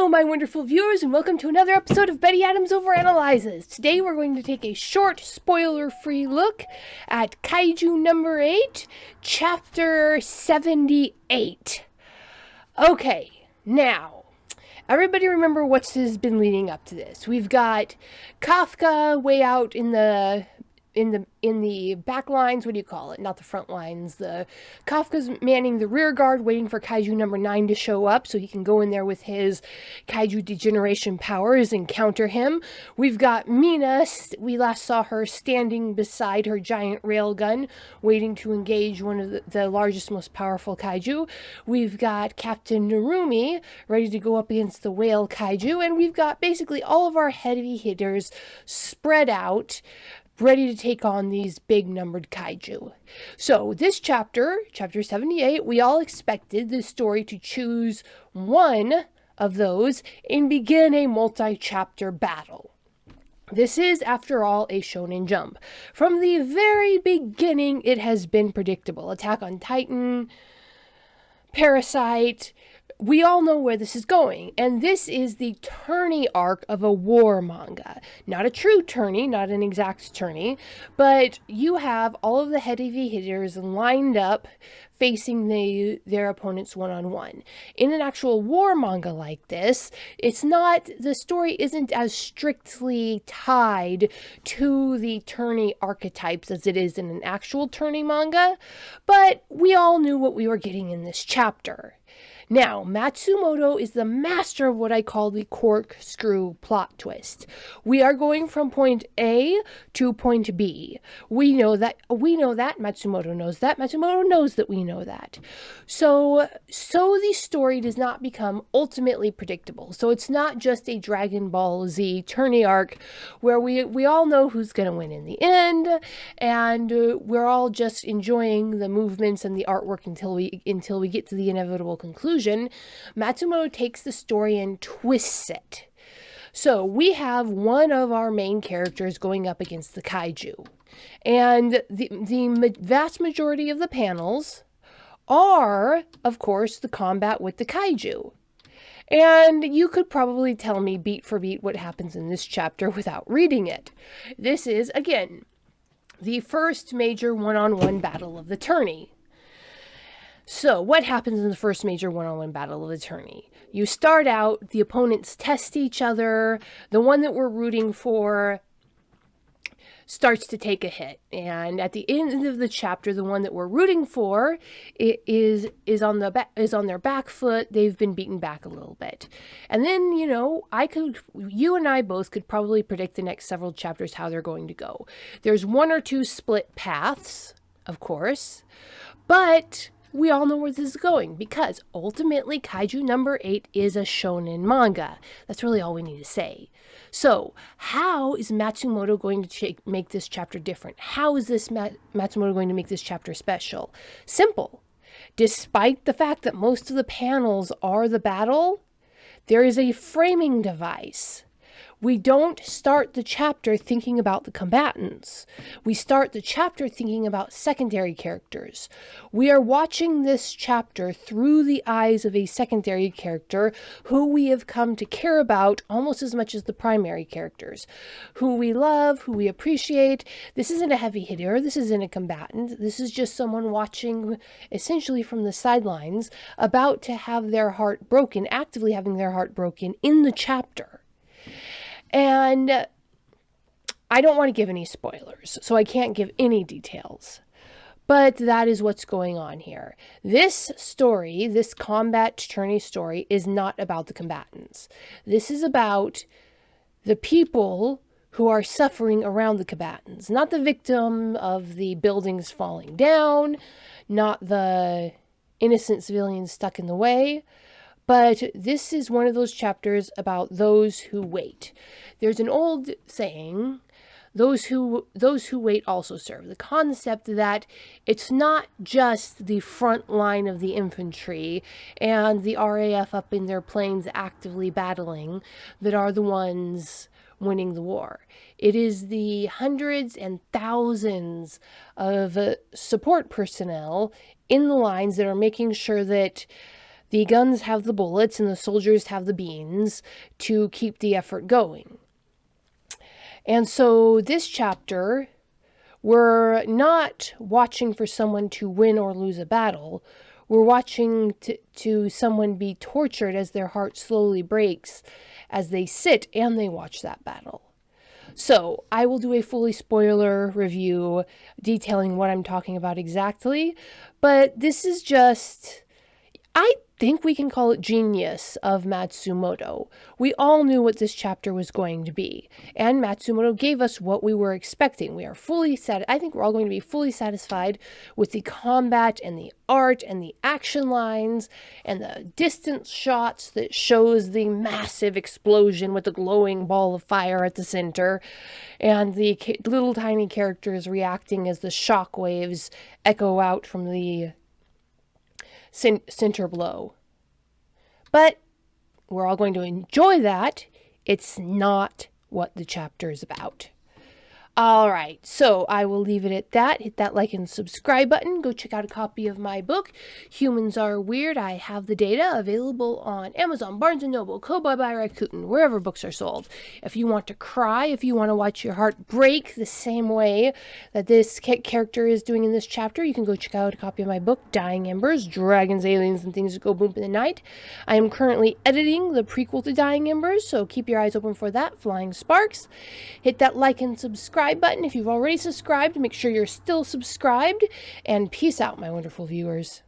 Hello, my wonderful viewers, and welcome to another episode of Betty Adams Overanalyzes. Today we're going to take a short, spoiler-free look at Kaiju number 8, chapter 78. Okay, now, everybody remember what has been leading up to this. We've got Kafka way out in the back lines. What do you call it? Not the front lines. The Kafka's manning the rear guard, waiting for Kaiju number 9 to show up so he can go in there with his Kaiju degeneration powers and counter him. We've got Mina. We last saw her standing beside her giant railgun, waiting to engage one of the largest, most powerful Kaiju. We've got Captain Narumi ready to go up against the whale Kaiju, and we've got basically all of our heavy hitters spread out, ready to take on these big numbered Kaiju. So this chapter 78, we all expected the story to choose one of those and begin a multi-chapter battle. This is, after all, a Shonen Jump. From the very beginning, it has been predictable. Attack on Titan, Parasite, we all know where this is going, and this is the tourney arc of a war manga. Not a true tourney, not an exact tourney, but you have all of the heavy hitters lined up facing their opponents one-on-one. In an actual war manga like this, the story isn't as strictly tied to the tourney archetypes as it is in an actual tourney manga, but we all knew what we were getting in this chapter. Now, Matsumoto is the master of what I call the corkscrew plot twist. We are going from point A to point B. We know that. Matsumoto knows that. Matsumoto knows that we know that. So the story does not become ultimately predictable. So it's not just a Dragon Ball Z tourney arc where we all know who's going to win in the end, and we're all just enjoying the movements and the artwork until we get to the inevitable conclusion. Matsumoto takes the story and twists it. So we have one of our main characters going up against the Kaiju. And the vast majority of the panels are, of course, the combat with the Kaiju. And you could probably tell me beat for beat what happens in this chapter without reading it. This is, again, the first major one-on-one battle of the tourney. So, what happens in the first major one-on-one battle of the tourney? You start out, the opponents test each other, the one that we're rooting for starts to take a hit, and at the end of the chapter, the one that we're rooting for is on their back foot. They've been beaten back a little bit. And then, you and I both could probably predict the next several chapters how they're going to go. There's one or two split paths, of course, but we all know where this is going, because ultimately Kaiju number 8 is a shonen manga. That's really all we need to say. So, how is Matsumoto going to make this chapter different? How is this Matsumoto going to make this chapter special? Simple. Despite the fact that most of the panels are the battle, there is a framing device. We don't start the chapter thinking about the combatants. We start the chapter thinking about secondary characters. We are watching this chapter through the eyes of a secondary character who we have come to care about almost as much as the primary characters, who we love, who we appreciate. This isn't a heavy hitter. This isn't a combatant. This is just someone watching essentially from the sidelines, about to have their heart broken, actively having their heart broken in the chapter. And I don't want to give any spoilers, so I can't give any details. But that is what's going on here. This story, this combat tourney story, is not about the combatants. This is about the people who are suffering around the combatants. Not the victim of the buildings falling down, not the innocent civilians stuck in the way. But this is one of those chapters about those who wait. There's an old saying, those who wait also serve. The concept that it's not just the front line of the infantry and the RAF up in their planes actively battling that are the ones winning the war. It is the hundreds and thousands of support personnel in the lines that are making sure that The guns have the bullets and the soldiers have the beans to keep the effort going. And so this chapter, we're not watching for someone to win or lose a battle. We're watching to someone be tortured as their heart slowly breaks as they sit and they watch that battle. So I will do a fully spoiler review detailing what I'm talking about exactly, but this is just, I think we can call it genius of Matsumoto. We all knew what this chapter was going to be, and Matsumoto gave us what we were expecting. We are I think we're all going to be fully satisfied with the combat and the art and the action lines and the distance shots that shows the massive explosion with the glowing ball of fire at the center and the little tiny characters reacting as the shock waves echo out from the center blow. But we're all going to enjoy that. It's not what the chapter is about. All right, so I will leave it at that. Hit that like and subscribe button. Go check out a copy of my book, Humans Are Weird. I have the data available on Amazon, Barnes & Noble, Kobo by Rakuten, wherever books are sold. If you want to cry, if you want to watch your heart break the same way that this character is doing in this chapter, you can go check out a copy of my book, Dying Embers, Dragons, Aliens, and Things That Go Boom in the Night. I am currently editing the prequel to Dying Embers, so keep your eyes open for that, Flying Sparks. Hit that like and subscribe button. If you've already subscribed, make sure you're still subscribed, and peace out, my wonderful viewers.